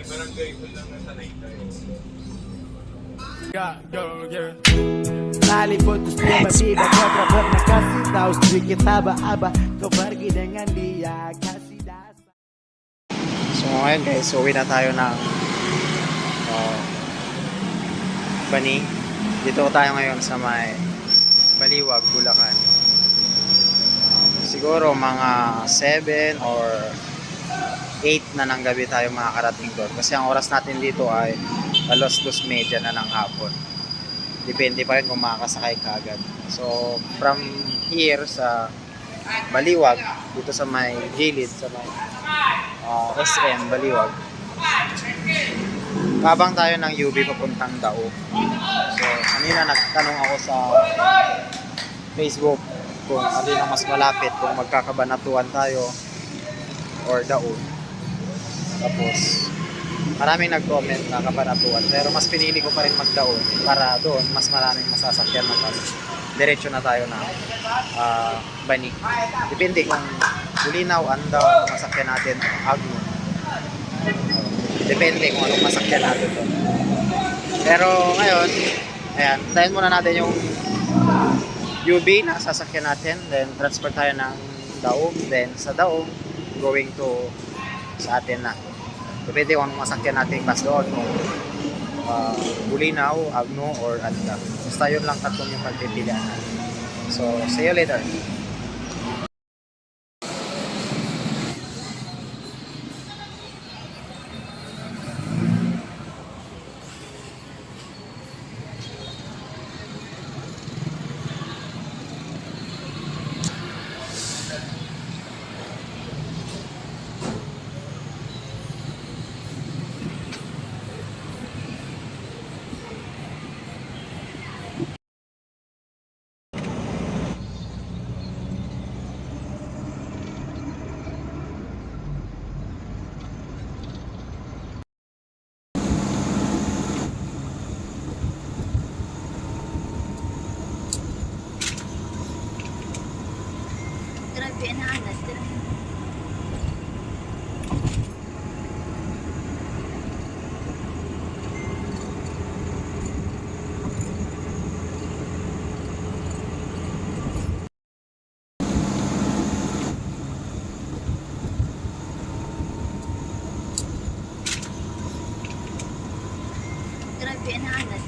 Barangay ko lang na sanay tayo. Malipot terus tiba-tiba kau tak pernah kasih tahu sedikit aba-aba kau pergi dengan dia kasih dasar. So ngayon guys, uwi na tayo ng Bani. Dito tayo ngayon sa may Baliwag, Bulacan. Siguro mga 7 or 8 na ng gabi tayo makakarating doon. Kasi ang oras natin dito ay alas 2:30 na ng hapon. Depende pa rin kung makakasakay ka agad. So, from here sa Baliwag, dito sa may gilid, sa may SM Baliwag, kabang tayo ng UB papuntang Dao. So, kanina nagtanong ako sa Facebook kung alin ang mas malapit, kung magkakabanatuan tayo or Dao. Tapos, maraming nag-comment na Kabanatuan, pero mas pinili ko pa rin mag-Dao para doon mas maraming masasakyan na bus. Diretso na tayo na Bani. Depende kung Bulinaw, Andaw, masakyan natin, Agno. Depende kung anong masakyan natin doon. Pero ngayon, ayan, tayo muna natin yung UB na sasakyan natin, then transfer tayo ng Dao, then sa Dao, going to sa atin na. Depende kung anong masakyan natin bus doon, kung Bulinaw, Agno, or Anda. Basta yun lang tatlong yung pagpipilian natin. So, see you later. Grabe na anas. Grabe na anas.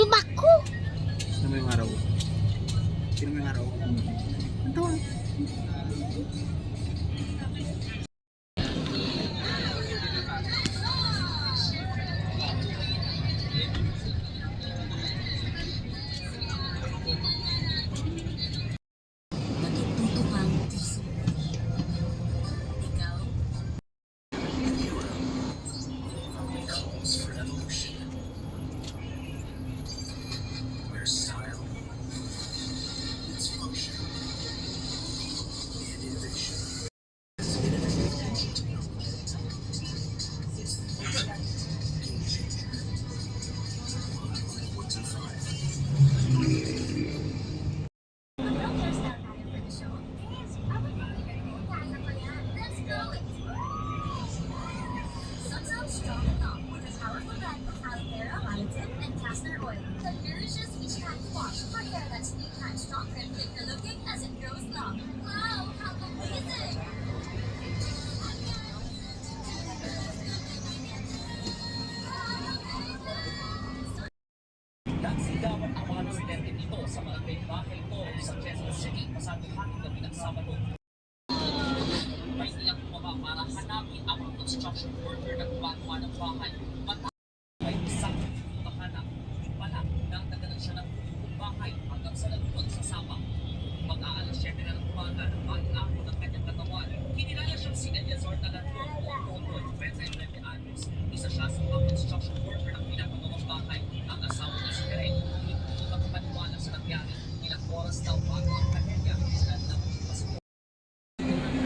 Bakko. Sino mo yung araw? Sino mo yung araw? Ito. Style, its function, and innovation namin ang mga construction worker na gumagawa ng bahay. Ay isang tahanan. Hindi pala nang nagdalan siya ng buong bahay hanggang sa lagpon sa Sabang. Mag-aalas 7 na ng umaga ng bagong ako ng kanyang katawan. Kinilala siyang si Eliazar Talantor o Totol, 29 anyos. Isa siya sa mga construction worker ng pinapagawang bahay. Ang asawa niya si Karen, hindi po nakapaniwala sa nangyari. Ilang oras daw bago ang kanya dahil naman yung pasok.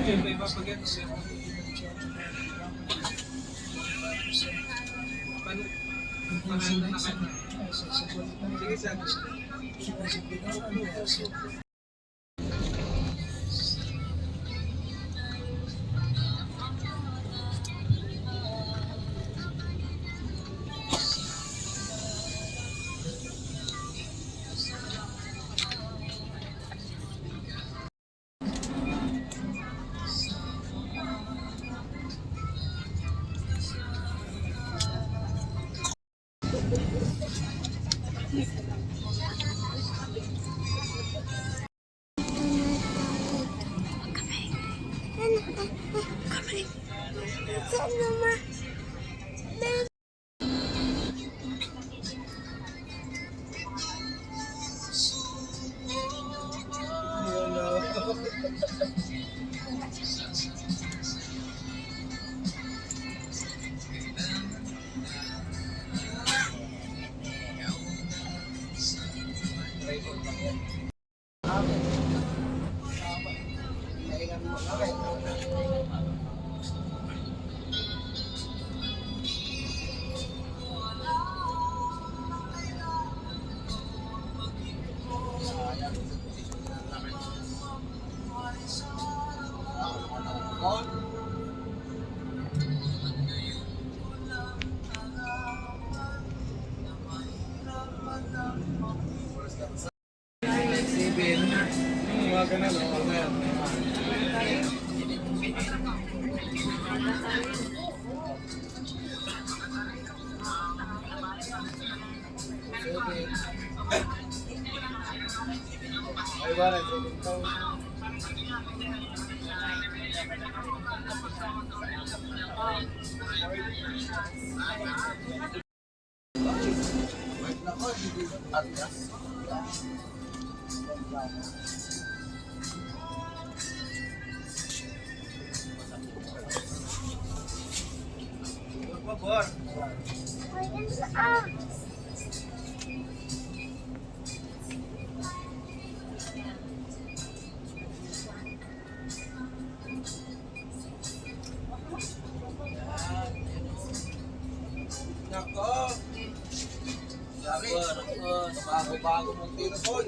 Siyempre, ipapagyan siya. Paano? Sige, sabi siya. Nako! Bago-bago mong tino, boy.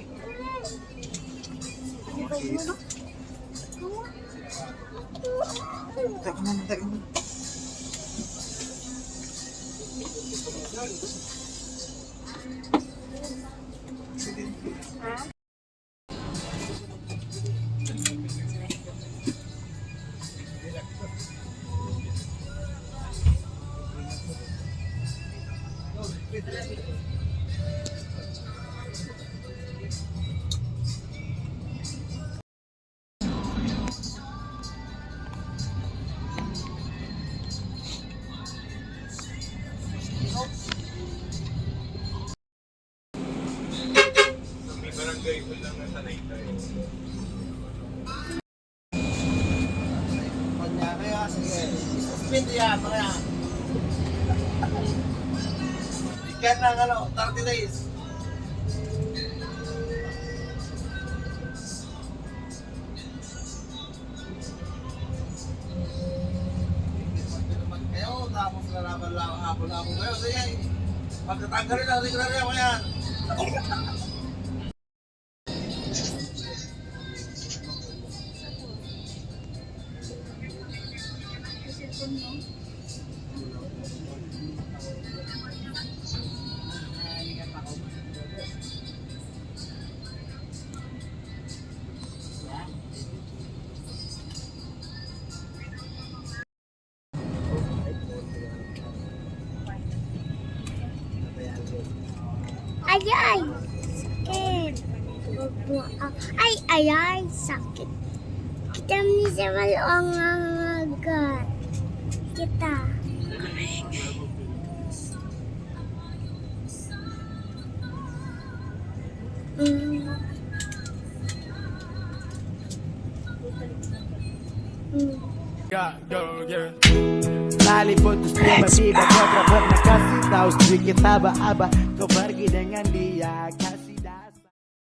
May barangay ko lang na sanay tayo. Kanya kaya, sige. Suspend yan, mga. Ikan ng 30 days. Kayo, tapos lalaban-laban hapon-hapon kayo. Sige, pagkatanggalin ang regular yan, mga yan. Ay, ay! Sakit. Ay, ay, ay! Sakit. Kita mo sa maluang agad. kita. Mm. Mm. Nalipot terus tiba-tiba kau tak pernah kasih tahu sedikit aba-aba kau pergi dengan dia.